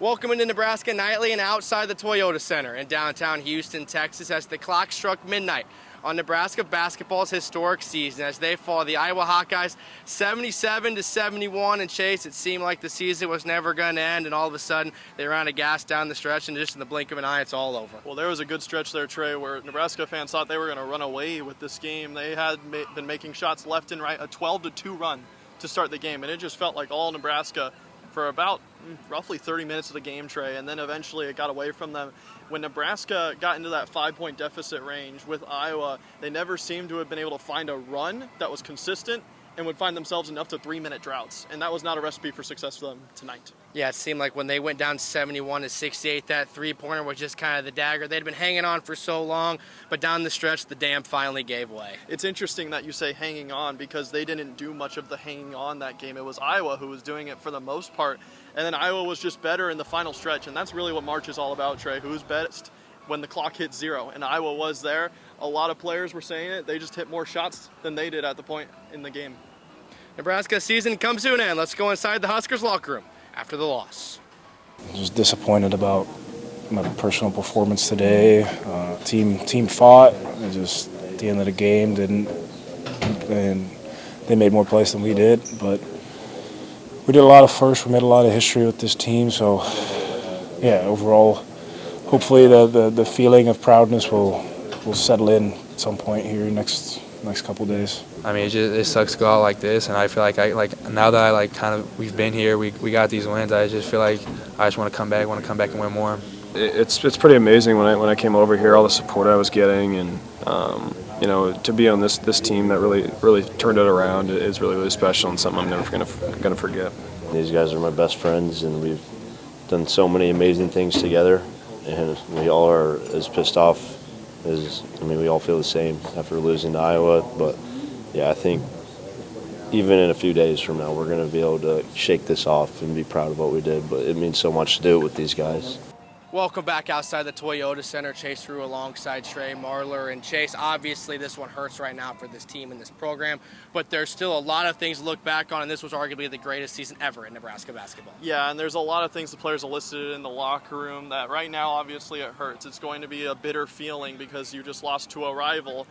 Welcome into Nebraska Nightly and outside the Toyota Center in downtown Houston, Texas, as the clock struck midnight on Nebraska basketball's historic season as they fall the Iowa Hawkeyes 77-71. And Chase, it seemed like the season was never going to end, and all of a sudden they ran a gas down the stretch, and just in the blink of an eye, it's all over. Well, there was a good stretch there, Trey, where Nebraska fans thought they were going to run away with this game. They had been making shots left and right, a 12-2 run to start the game, and it just felt like all Nebraska for about roughly 30 minutes of the game, Trey, and then eventually it got away from them. When Nebraska got into that 5-point deficit range with Iowa, they never seemed to have been able to find a run that was consistent and would find themselves enough to 3-minute droughts, and that was not a recipe for success for them tonight. Yeah, it seemed like when they went down 71-68, that three-pointer was just kind of the dagger. They'd been hanging on for so long, but down the stretch, the dam finally gave way. It's interesting that you say hanging on because they didn't do much of the hanging on that game. It was Iowa who was doing it for the most part, and then Iowa was just better in the final stretch, and that's really what March is all about, Trey. Who's best when the clock hits zero? And Iowa was there. A lot of players were saying it. They just hit more shots than they did at the point in the game. Nebraska's season comes to an end. Let's go inside the Huskers locker room after the loss. Just disappointed about my personal performance today. Team fought. It just at the end of the game didn't, and they made more plays than we did. But we did a lot of firsts. We made a lot of history with this team. So yeah, overall, hopefully the feeling of proudness will settle in at some point here next couple days. I mean, it sucks to go out like this, and I feel like now that we've been here, we got these wins. I just feel like I just want to come back and win more. It's pretty amazing when I came over here, all the support I was getting, and to be on this team that really turned it around is really special and something I'm never gonna forget. These guys are my best friends, and we've done so many amazing things together, and we all are as pissed off we all feel the same after losing to Iowa, but yeah, I think even in a few days from now, we're going to be able to shake this off and be proud of what we did, but it means so much to do it with these guys. Welcome back outside the Toyota Center. Chase Ruch alongside Trey, Marler, and Chase. Obviously, this one hurts right now for this team and this program, but there's still a lot of things to look back on, and this was arguably the greatest season ever in Nebraska basketball. Yeah, and there's a lot of things the players elicited in the locker room that right now, obviously, it hurts. It's going to be a bitter feeling because you just lost to a rival,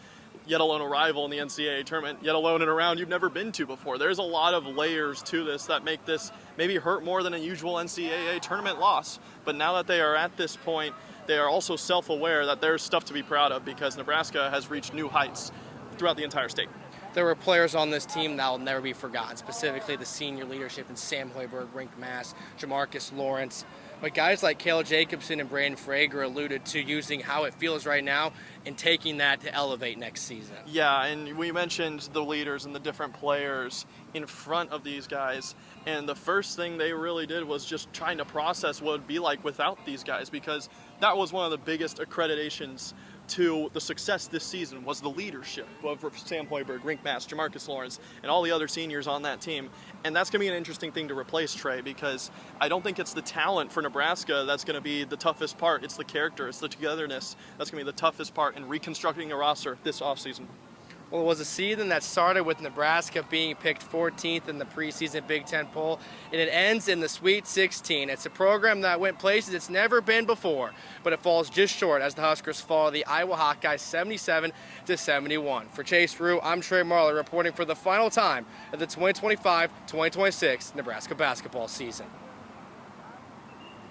yet alone a rival in the NCAA tournament, yet alone in a round you've never been to before. There's a lot of layers to this that make this maybe hurt more than a usual NCAA tournament loss. But now that they are at this point, they are also self-aware that there's stuff to be proud of because Nebraska has reached new heights throughout the entire state. There were players on this team that will never be forgotten, specifically the senior leadership in Sam Hoiberg, Rink Mass, Jamarcus Lawrence. But guys like Cale Jacobson and Brandon Frager alluded to using how it feels right now and taking that to elevate next season. Yeah, and we mentioned the leaders and the different players in front of these guys. And the first thing they really did was just trying to process what it would be like without these guys, because that was one of the biggest accreditations to the success this season was the leadership of Sam Hoiberg, Rink Mass, Jamarcus Lawrence, and all the other seniors on that team. And that's going to be an interesting thing to replace, Trey, because I don't think it's the talent for Nebraska that's going to be the toughest part. It's the character, it's the togetherness that's going to be the toughest part in reconstructing a roster this offseason. Well, it was a season that started with Nebraska being picked 14th in the preseason Big Ten poll, and it ends in the Sweet 16. It's a program that went places it's never been before, but it falls just short as the Huskers fall the Iowa Hawkeyes 77-71. For Chase Ruch, I'm Trey Marler reporting for the final time of the 2025-2026 Nebraska basketball season.